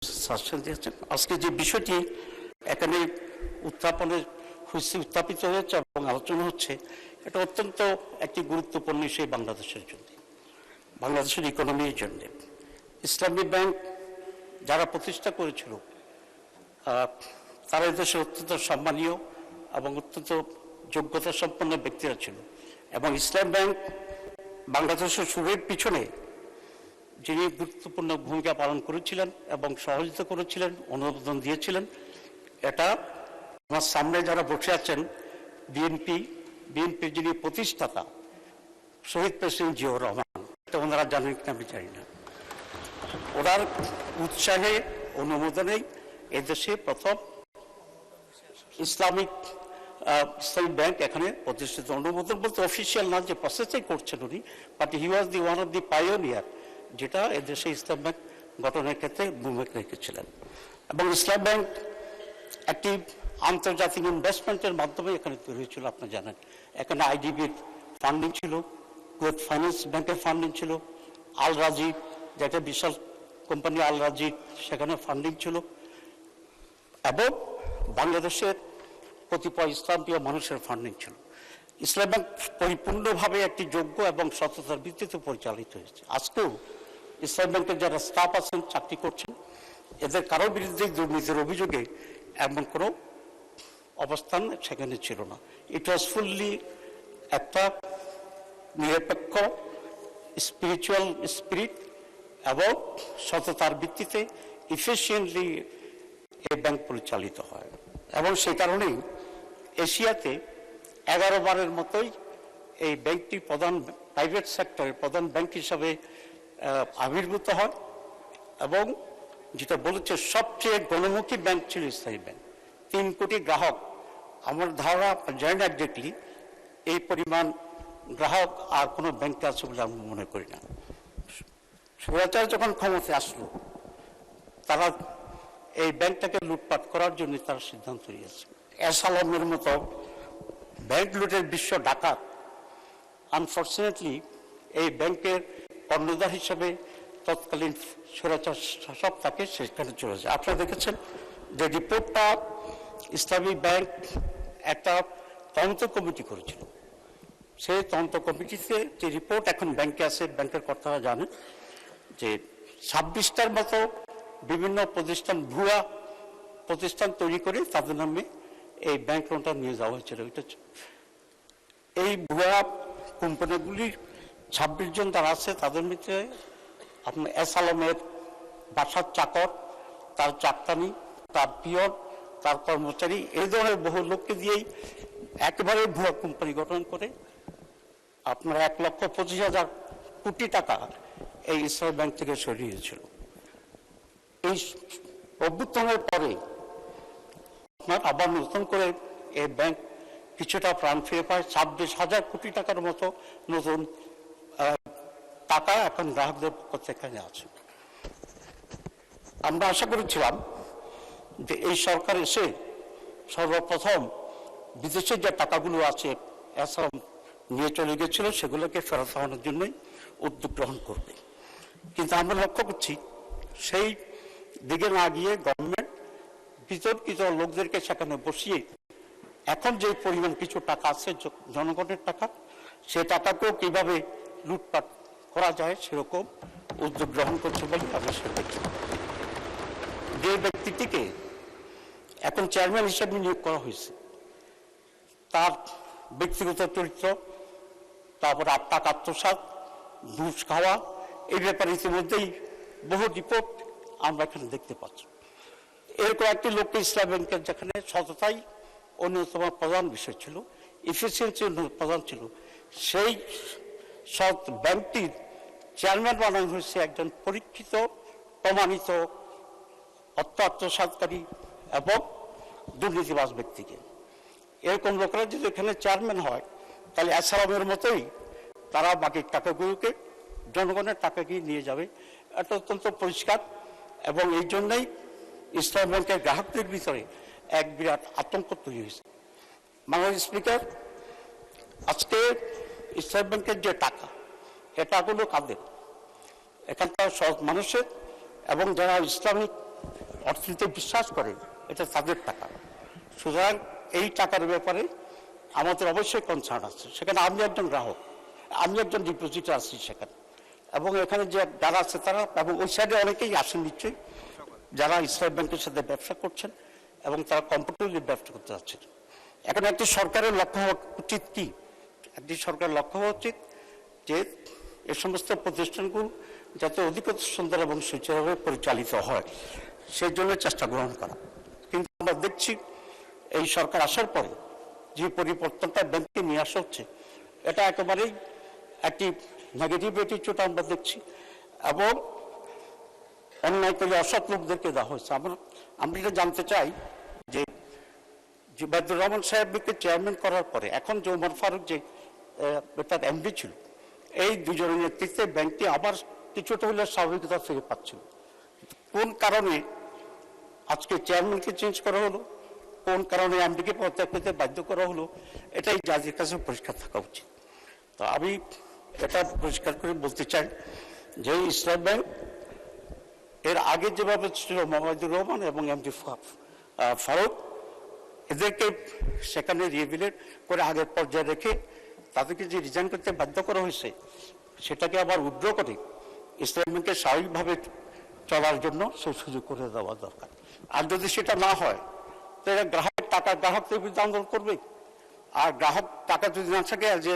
Suggestion দিয়েছেন। আজকে যে বিষয়টি এখানে উত্থাপিত হয়েছে এবং আলোচনা হচ্ছে, এটা অত্যন্ত একটি গুরুত্বপূর্ণ বিষয় বাংলাদেশের জন্য, বাংলাদেশের ইকোনমির জন্য। ইসলামী ব্যাংক যারা প্রতিষ্ঠা করেছিল তারা দেশে অত্যন্ত সম্মানীয় এবং অত্যন্ত যোগ্যতা সম্পন্ন ব্যক্তিরা ছিল, এবং ইসলাম ব্যাংক বাংলাদেশের শুরুর পিছনে যিনি গুরুত্বপূর্ণ ভূমিকা পালন করেছিলেন এবং সহযোগিতা করেছিলেন, অনুমোদন দিয়েছিলেন, এটা আমার সামনে যারা বসে আছেন বিএনপির যিনি প্রতিষ্ঠাতা শহীদ প্রেসিডেন্ট জিয়াউর রহমান, এটা ওনারা জানেন কিনা আমি জানি না। ওনার উৎসাহে অনুমোদনেই এদেশে প্রথম ইসলামিক ব্যাংক এখানে প্রতিষ্ঠিত। অনুমোদন বলতে অফিসিয়াল না, যে প্রসেসই করছেন উনি, but he was the one of the pioneer, যেটা এদেশে ইসলাম ব্যাংক গঠনের ক্ষেত্রে ভূমিকা রেখেছিলেন। এবং ইসলাম ব্যাংক একটি আন্তর্জাতিক ইনভেস্টমেন্টের মাধ্যমে এখানে তৈরি হয়েছিল, আপনি জানেন। এখানে আইডিবির ফান্ডিং ছিল, কুয়েত ফাইন্যান্স ব্যাংকের ফান্ডিং ছিল, আল রাজি, যেটা বিশাল কোম্পানি আল রাজি, সেখানে ফান্ডিং ছিল, এবং বাংলাদেশের কতিপয় ইসলামপ্রিয় মানুষের ফান্ডিং ছিল। ইসলাম ব্যাংক পরিপূর্ণভাবে একটি যোগ্য এবং সততার ভিত্তিতে পরিচালিত হয়েছে। আজকেও ইসলাম ব্যাংকের যারা স্টাফ আছেন, চাকরি করছেন, এদের কারোর বিরুদ্ধে দুর্নীতির অভিযোগে এমন কোনো অবস্থান সেখানে ছিল না। ইট ওয়াজ ফুললি একটা নিরপেক্ষ স্পিরিচুয়াল স্পিরিট এবং সততার ভিত্তিতে ইফিসিয়েন্টলি এই ব্যাংক পরিচালিত হয়। এবং সেই কারণেই এশিয়াতে 11 বারের মতোই এই ব্যাংকটি প্রধান প্রাইভেট সেক্টরের প্রধান ব্যাংক হিসাবে আবির্ভূত হয়, এবং যেটা বলেছে সবচেয়ে গণমুখী ব্যাংক ছিল ইসলামী ব্যাংক। 3 কোটি গ্রাহক, আমার ধারণা জানি না এক্স্যাক্টলি এই পরিমাণ গ্রাহক আর কোনো ব্যাংকে আছে বলে আমি মনে করি না। স্বৈরাচার যখন ক্ষমতায় আসলো, তারা এই ব্যাংকটাকে লুটপাট করার জন্য তারা সিদ্ধান্ত নিয়েছে। এসালামের মতো ব্যাংক লুটের বিশ্ব ডাকাত আনফর্চুনেটলি এই ব্যাংকের কর্ণধার হিসেবে তৎকালীন স্বৈরাচার শাসক তাকে সেখানে চলে যায়। আপনারা দেখেছেন যে রিপোর্টটা ইসলামী ব্যাংক একটা তদন্ত কমিটি করেছিল। সেই তদন্ত কমিটিতে যে রিপোর্ট এখন ব্যাংকে আছে, ব্যাংকের কর্তারা জানেন যে 26টার মতো বিভিন্ন প্রতিষ্ঠান, ভুয়া প্রতিষ্ঠান তৈরি করে তাদের নামে এই ব্যাংক লোনটা নিয়ে যাওয়া হয়েছিল। এই ভুয়া কোম্পানিগুলির 26 জন যারা আছে, তাদের মধ্যে আপনার এস আলমের বাসার চাকর, তার চাকতানি, তার পিয়ন, তার কর্মচারী, এই ধরনের বহু লোককে দিয়েই একেবারে ভুয়া কোম্পানি গঠন করে আপনার 1,25,000 কোটি টাকা এই ইসলামী ব্যাংক থেকে সরিয়েছিল। এই অভ্যুত্থানের পরে আপনার আবার নতুন করে এই ব্যাংক কিছুটা প্রাণ ফিরে পায়। 26,000 কোটি টাকার মতো নতুন টাকা এখন গ্রাহকদের পক্ষ থেকে আছে। আমরা আশা করেছিলাম যে এই সরকার এসে সর্বপ্রথম বিদেশের যে টাকাগুলো আছে এসব নিয়ে চলে গেছিল, সেগুলোকে ফেরত আনার জন্যই উদ্যোগ গ্রহণ করবে। কিন্তু আমরা লক্ষ্য করছি সেই দিকে না গিয়ে গভর্নমেন্ট বিতর্কিত লোকদেরকে সেখানে বসিয়ে এখন যে পরিমাণ কিছু টাকা আছে জনগণের টাকা, সে টাকাকেও কিভাবে লুটপাট করা যায় সেরকম উদ্যোগ গ্রহণ করছে বলে আমরা সেটা দেখি। যে ব্যক্তিটিকে এখন চেয়ারম্যান হিসেবে নিয়োগ করা হয়েছে, তার ব্যক্তিগত চরিত্র, তারপর টাকা আত্মসাৎ, ঘুষ খাওয়া, এই ব্যাপারে ইতিমধ্যেই বহু রিপোর্ট আমরা এখানে দেখতে পাচ্ছি। এর কয়েকটি লোককে ইসলাম ব্যাংকের যেখানে সততাই অন্যতম প্রধান বিষয় ছিল, ইফিসিয়েন্সি প্রধান ছিল, সেই সৎ ব্যাংকটির চেয়ারম্যান বানানো হয়েছে একজন পরীক্ষিত প্রমাণিত আত্মসাৎকারী এবং দুর্নীতিবাজ ব্যক্তিকে। এরকম লোকেরা যদি এখানে চেয়ারম্যান হয়, তাহলে আসালামের মতোই তারা বাকি টাকাগুলোকে, জনগণের টাকাকে নিয়ে যাবে। এটা অত্যন্ত পরিষ্কার, এবং এই জন্যই ইসলাম ব্যাংকের গ্রাহকদের ভিতরে এক বিরাট আতঙ্ক তৈরি হয়েছে। মাননীয় স্পিকার, আজকে ইসলাম ব্যাংকের যে টাকা, এ টাকাগুলো কাদের? এখানকার সব মানুষের, এবং যারা ইসলামিক অর্থনীতিতে বিশ্বাস করে, এটা তাদের টাকা। সুতরাং এই টাকার ব্যাপারে আমাদের অবশ্যই কনসার্ন আছে। সেখানে আমি একজন গ্রাহক, আমি একজন ডিপোজিটর আছি সেখানে, এবং এখানে যে যারা আছে তারা, এবং ওই সাইডে অনেকেই আসেন নিশ্চয়ই, যারা ইসলামী ব্যাংকের সাথে ব্যবসা করছেন এবং তারা কমফোর্টেবলি ব্যবসা করতে যাচ্ছেন। এখন একটি সরকারের লক্ষ্য হওয়া উচিত কি? একটি সরকারের লক্ষ্য হওয়া উচিত যে এ সমস্ত প্রতিষ্ঠানগুলো যাতে অধিক সুন্দর এবং সুচারুভাবে পরিচালিত হয়, সেই জন্য চেষ্টা গ্রহণ করা। কিন্তু আমরা দেখছি এই সরকার আসার পরে যে পরিবর্তনটা ব্যাংকে নিয়ে আসা হচ্ছে, এটা একেবারেই একটি নেগেটিভ অ্যাটিটিউড আমরা দেখছি, এবং অন্যায় করে অসৎ লোকদেরকে দেওয়া হয়েছে। আমরা এটা জানতে চাই যে বায়দুর রহমান সাহেবকে চেয়ারম্যান করার পরে এখন যে ওমর ফারুক যে তার এমডি ছিল, এই দুজনের নেতৃত্বে ব্যাংকটি আবার কিছুটা হলে স্বাভাবিকতা ফিরে পাচ্ছিল। কোন কারণে আজকে চেয়ারম্যানকে চেঞ্জ করা হলো, কোন কারণে এমডিকে পদত্যাগ করতে বাধ্য করা হলো, এটাই জাজের কাছে পরিষ্কার থাকা উচিত। তো আমি এটা পরিষ্কার করে বলতে চাই যে ইসলাম ব্যাংক এর আগে যেভাবে ছিল মোহাম্মদুর রহমান এবং এমডি ফারুক, এদেরকে সেখানে রিহেবিলিট করে আগের পর্যায়ে রেখে তাদেরকে যে রিজাইন করতে বাধ্য করা হয়েছে, সেটাকে আবার উইথড্র করে ইসলাম ব্যাংকের স্বাভাবিকভাবে চলার জন্য সেই সুযোগ করে দেওয়া দরকার। আর যদি সেটা না হয়, তাহলে গ্রাহকের টাকা গ্রাহকদের বিরুদ্ধে আন্দোলন করবে। আর গ্রাহক টাকা যদি না থাকে, যে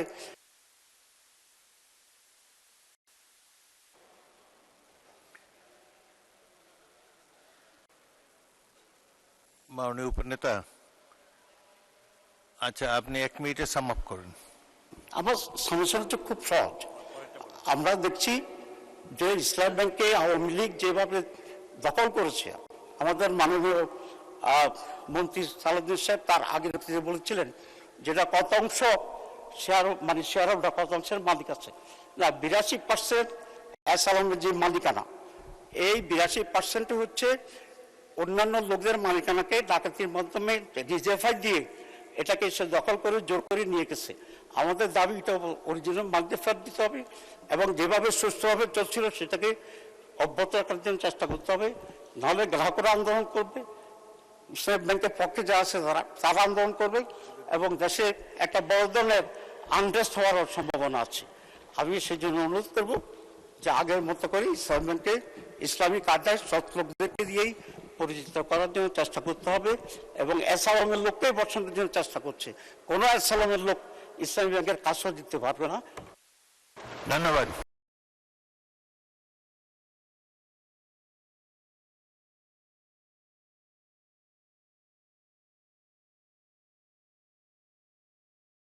মাননীয় উপনেতা, আচ্ছা আপনি 1 মিনিটে সাম আপ করেন। আমার সমস্যা হচ্ছে খুব সহজ। আমরা দেখছি যে ইসলাম ব্যাংকে আওয়ামী লীগ যেভাবে দখল করেছে, আমাদের মাননীয় মন্ত্রী সালাউদ্দিন সাহেব তার আগের বলেছিলেন যেটা কত অংশ শেয়ার, মানে শেয়ার হোল্ডার কত অংশের মালিক আছে না, 82% আসালামের যে মালিকানা, এই 82% হচ্ছে অন্যান্য লোকদের মালিকানাকে ডাকাতির মাধ্যমে রিজার্ভার দিয়ে এটাকে সে দখল করে জোর করে নিয়ে গেছে। আমাদের দাবি এটা অরিজিনাল মালিকদের ফেরত দিতে হবে, এবং যেভাবে সুস্থভাবে চলছিল সেটাকে অব্যাহত রাখার জন্য চেষ্টা করতে হবে। নাহলে গ্রাহকরা আন্দোলন করবে, ইসলামী ব্যাংকের পক্ষে যা আছে তারা আন্দোলন করবে, এবং দেশে একটা বড় ধরনের আনরেস্ট হওয়ার সম্ভাবনা আছে। আমি সেই জন্য অনুরোধ করব যে আগের মতো করে ইসলামী ব্যাংকে ইসলামিক আদায় সৎ লোকদেরকে দিয়েই পরিচিত করার জন্য চেষ্টা করতে হবে, এবং এসালামের লোককেই বসানোর জন্য চেষ্টা করছে। কোনো এসালামের লোক ইসলামী ব্যাংকের কাজও দিতে পারবে না। ধন্যবাদ।